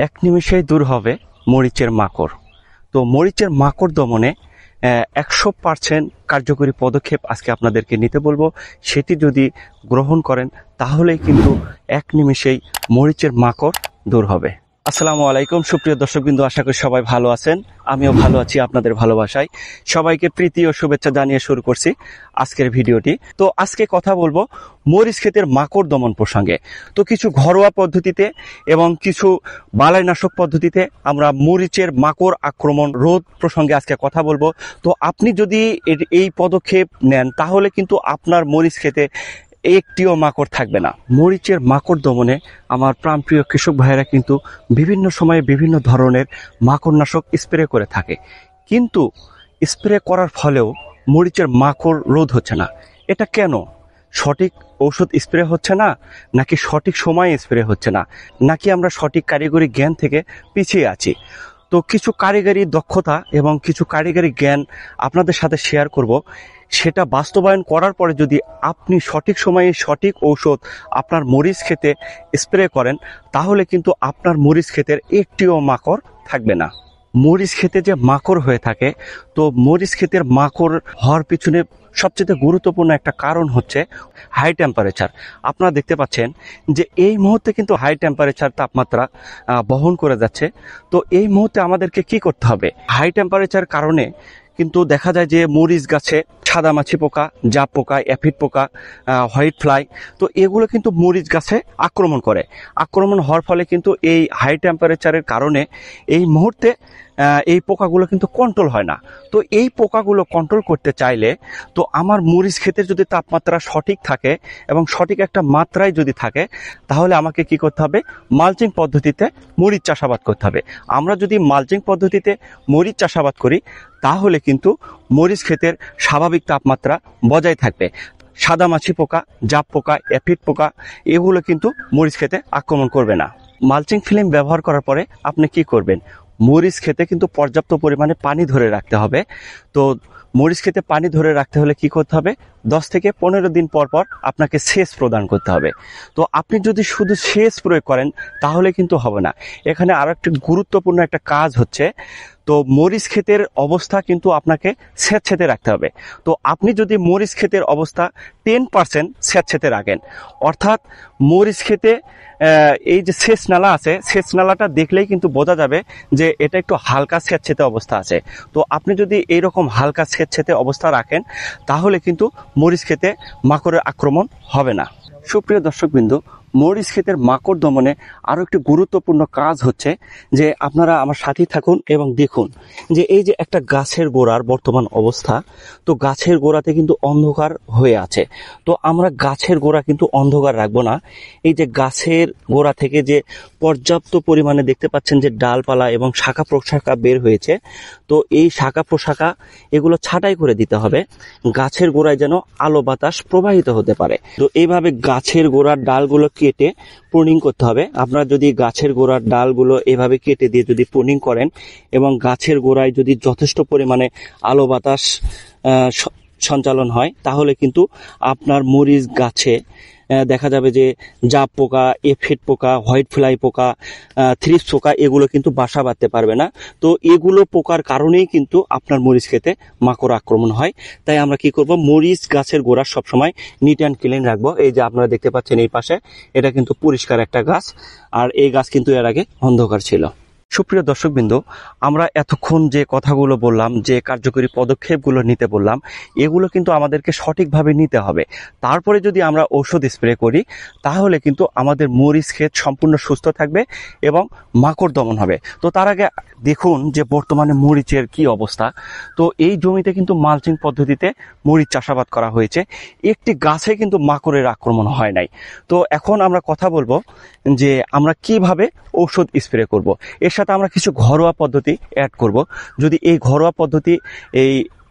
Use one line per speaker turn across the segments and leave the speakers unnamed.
এক নিমেষেই দূর হবে মরিচের মাকড়। তো মরিচের মাকড় দমনে 100% কার্যকরী পদক্ষেপ আজকে আপনাদেরকে নিতে বলবো। সেটি যদি গ্রহণ করেন তাহলেই কিন্তু এক নিমেষেই মরিচের মাকড় দূর হবে। আসসালামু আলাইকুম সুপ্রিয় দর্শকবৃন্দ, আশা করি সবাই ভালো আছেন। আমিও ভালো আছি আপনাদের ভালোবাসায়। সবাইকে প্রীতি ও শুভেচ্ছা জানিয়ে শুরু করছি আজকের ভিডিওটি। তো আজকে কথা বলবো মরিচ ক্ষেতের মাকড় দমন প্রসঙ্গে। তো কিছু ঘরোয়া পদ্ধতিতে এবং কিছু বালাইনাশক পদ্ধতিতে আমরা মরিচের মাকড় আক্রমণ রোধ প্রসঙ্গে আজকে কথা বলবো। তো আপনি যদি এই পদক্ষেপ নেন তাহলে কিন্তু আপনার মরিচ ক্ষেতে একটিও মাকড় থাকবে না। মরিচের মাকড় দমনে আমার প্রাণপ্রিয় কৃষক ভাইয়েরা কিন্তু বিভিন্ন সময়ে বিভিন্ন ধরনের মাকড়নাশক স্প্রে করে থাকে, কিন্তু স্প্রে করার ফলেও মরিচের মাকড় রোধ হচ্ছে না। এটা কেন? সঠিক ঔষধ স্প্রে হচ্ছে না, নাকি সঠিক সময়ে স্প্রে হচ্ছে না, নাকি আমরা সঠিক কারিগরি জ্ঞান থেকে পিছিয়ে আছি? তো কিছু কারিগরি দক্ষতা এবং কিছু কারিগরি জ্ঞান আপনাদের সাথে শেয়ার করব। সেটা বাস্তবায়ন করার পরে যদি আপনি সঠিক সময়ে সঠিক ঔষধ আপনার মরিচ ক্ষেতে স্প্রে করেন তাহলে কিন্তু আপনার মরিচ ক্ষেতের একটিও মাকড় থাকবে না। মরিচ ক্ষেতে যে মাকড় হয়ে থাকে, তো মরিচ ক্ষেতের মাকড় হওয়ার পিছনে সবচেয়ে গুরুত্বপূর্ণ একটা কারণ হচ্ছে হাই টেম্পারেচার। আপনারা দেখতে পাচ্ছেন যে এই মুহূর্তে কিন্তু হাই টেম্পারেচার তাপমাত্রা বহন করে যাচ্ছে। তো এই মুহূর্তে আমাদেরকে কি করতে হবে? হাই টেম্পারেচার কারণে কিন্তু দেখা যায় যে মরিচ গাছে সাদামাছি পোকা, জাপ পোকা, অ্যাফিড পোকা, হোয়াইট ফ্লাই, তো এগুলো কিন্তু মরিচ গাছে আক্রমণ করে। আক্রমণ হওয়ার ফলে কিন্তু এই হাই টেম্পারেচারের কারণে এই মুহূর্তে এই পোকাগুলো কিন্তু কন্ট্রোল হয় না। তো এই পোকাগুলো কন্ট্রোল করতে চাইলে তো আমার মরিচ ক্ষেতের যদি তাপমাত্রা সঠিক থাকে এবং সঠিক একটা মাত্রায় যদি থাকে তাহলে আমাকে কি করতে হবে? মালচিং পদ্ধতিতে মরিচ চাষাবাদ করতে হবে। আমরা যদি মালচিং পদ্ধতিতে মরিচ চাষাবাদ করি তাহলে কিন্তু মরিচ ক্ষেতের স্বাভাবিক তাপমাত্রা বজায় থাকবে। সাদামাছি পোকা, জাপ পোকা, অ্যাফিড পোকা এগুলো কিন্তু মরিচ ক্ষেতে আক্রমণ করবে না। মালচিং ফিল্ম ব্যবহার করার পরে আপনি কি করবেন? মরিচ ক্ষেতে কিন্তু পর্যাপ্ত পরিমাণে পানি ধরে রাখতে হবে। তো মরিচ ক্ষেতে পানি ধরে রাখতে হলে কি করতে হবে? 10 থেকে 15 দিন পর পর আপনাকে সেচ প্রদান করতে হবে। তো আপনি যদি শুধু সেচ প্রয়োগ করেন তাহলে কিন্তু হবে না। এখানে আরো একটি গুরুত্বপূর্ণ একটা কাজ হচ্ছে, তো মরিচ ক্ষেতের অবস্থা কিন্তু আপনাকে স্যাঁতসেঁতে রাখতে হবে। তো আপনি যদি মরিচ ক্ষেতের অবস্থা 10% স্যাঁতসেঁতে রাখেন, অর্থাৎ মরিচ ক্ষেতে এই যে সেচ নালা আছে, সেচ নালাটা দেখলেই কিন্তু বোঝা যাবে যে এটা একটু হালকা স্যাঁতসেঁতে অবস্থা আছে। তো আপনি যদি এইরকম হালকা স্যাঁতসেঁতে অবস্থা রাখেন তাহলে কিন্তু মরিচ ক্ষেতে মাকড়ের আক্রমণ হবে না। সুপ্রিয় দর্শকবৃন্দ, মরিচ ক্ষেতের মাকড় দমনে আরও একটি গুরুত্বপূর্ণ কাজ হচ্ছে যে আপনারা আমার সাথেই থাকুন এবং দেখুন যে এই যে একটা গাছের গোড়ার বর্তমান অবস্থা, তো গাছের গোড়াতে কিন্তু অন্ধকার হয়ে আছে। তো আমরা গাছের গোড়া কিন্তু অন্ধকার রাখবো না। এই যে গাছের গোড়া থেকে যে পর্যাপ্ত পরিমাণে দেখতে পাচ্ছেন যে ডালপালা এবং শাখা প্রশাখা বের হয়েছে, তো এই শাখা প্রশাখা এগুলো ছাঁটাই করে দিতে হবে গাছের গোড়ায় যেন আলো বাতাস প্রবাহিত হতে পারে। তো এইভাবে গাছের গোড়ার ডালগুলো কেটে প্রুনিং করতে হবে। আপনারা যদি গাছের গোড়ার ডালগুলো এভাবে কেটে দিয়ে যদি প্রুনিং করেন এবং গাছের গোড়ায় যদি যথেষ্ট পরিমাণে আলো বাতাস সঞ্চালন হয় তাহলে কিন্তু আপনার মরিচ গাছে দেখা যাবে যে জাপ পোকা, এফিড পোকা, হোয়াইট ফ্লাই পোকা, থ্রিপস পোকা এগুলো কিন্তু বাসা বাঁধতে পারবে না। তো এগুলো পোকার কারণেই কিন্তু আপনার মরিচ ক্ষেতে মাকড় আক্রমণ হয়। তাই আমরা কি করব? মরিচ গাছের গোড়া সবসময় নিট অ্যান্ড ক্লিন রাখবো। এই যে আপনারা দেখতে পাচ্ছেন এই পাশে এটা কিন্তু পরিষ্কার একটা গাছ, আর এই গাছ কিন্তু এর আগে অন্ধকার ছিল। সুপ্রিয় দর্শকবৃন্দ, আমরা এতক্ষণ যে কথাগুলো বললাম, যে কার্যকরী পদক্ষেপগুলো নিতে বললাম, এগুলো কিন্তু আমাদেরকে সঠিকভাবে নিতে হবে। তারপরে যদি আমরা ঔষধ স্প্রে করি তাহলে কিন্তু আমাদের মরিচ ক্ষেত সম্পূর্ণ সুস্থ থাকবে এবং মাকড় দমন হবে। তো তার আগে দেখুন যে বর্তমানে মরিচের কি অবস্থা। তো এই জমিতে কিন্তু মালচিং পদ্ধতিতে মরিচ চাষাবাদ করা হয়েছে, একটি গাছে কিন্তু মাকড়ের আক্রমণ হয় নাই। তো এখন আমরা কথা বলবো যে আমরা কিভাবে ঔষধ স্প্রে করব। এর সাথে আমরা কিছু ঘরোয়া পদ্ধতি অ্যাড করব। যদি এই ঘরোয়া পদ্ধতি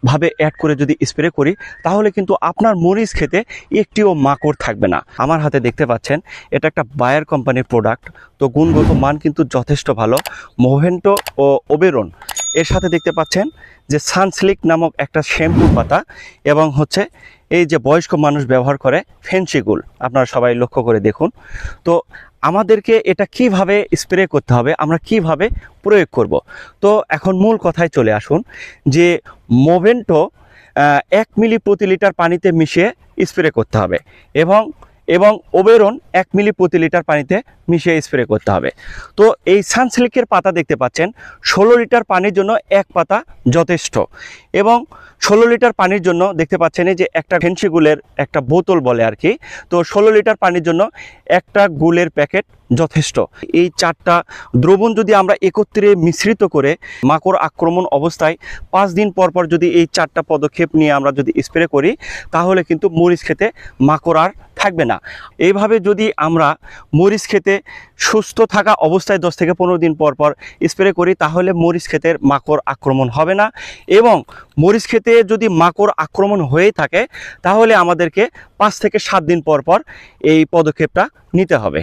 ভাবে অ্যাড করে যদি স্প্রে করি তাহলে কিন্তু আপনার মরিচ ক্ষেতে একটিও মাকড় থাকবে না। আমার হাতে দেখতে পাচ্ছেন এটা একটা বায়ার কোম্পানির প্রোডাক্ট। তো গুণগত মান কিন্তু যথেষ্ট ভালো। মোভেন্টো ও ওবেরন, এর সাথে দেখতে পাচ্ছেন যে সানসিল্ক নামক একটা শ্যাম্পুর পাতা এবং হচ্ছে এই যে বয়স্ক মানুষ ব্যবহার করে ফেন্সিগুল, আপনারা সবাই লক্ষ্য করে দেখুন। তো আমাদেরকে এটা কিভাবে স্প্রে করতে হবে, আমরা কিভাবে প্রয়োগ করব। তো এখন মূল কথায় চলে আসুন যে মোভেন্টো 1 মিলি প্রতি লিটার পানিতে মিশিয়ে স্প্রে করতে হবে এবং এবং ওবেরন 1 মিলি প্রতি লিটার পানিতে মিশিয়ে স্প্রে করতে হবে। তো এই সানসিল্কের পাতা দেখতে পাচ্ছেন 16 লিটার পানির জন্য এক পাতা যথেষ্ট, এবং 16 লিটার পানির জন্য দেখতে পাচ্ছেন এই যে একটা ফেন্সিগুলের একটা বোতল বলে আর কি, তো 16 লিটার পানির জন্য একটা গুলের প্যাকেট যথেষ্ট। এই 4টা দ্রবণ যদি আমরা একত্রে মিশ্রিত করে মাকড় আক্রমণ অবস্থায় 5 দিন পর পর যদি এই 4টা পদক্ষেপ নিয়ে আমরা যদি স্প্রে করি, তাহলে কিন্তু মরিচ খেতে মাকড় আর থাকবে না। এইভাবে যদি আমরা মরিচ খেতে সুস্থ থাকা অবস্থায় 10 থেকে 15 দিন পর পর স্প্রে করি, তাহলে মরিচ ক্ষেতের মাকড় আক্রমণ হবে না। এবং মরিচ ক্ষেতে যদি মাকড় আক্রমণ হয়ে থাকে, তাহলে আমাদেরকে 5 থেকে 7 দিন পর পর এই পদক্ষেপটা নিতে হবে।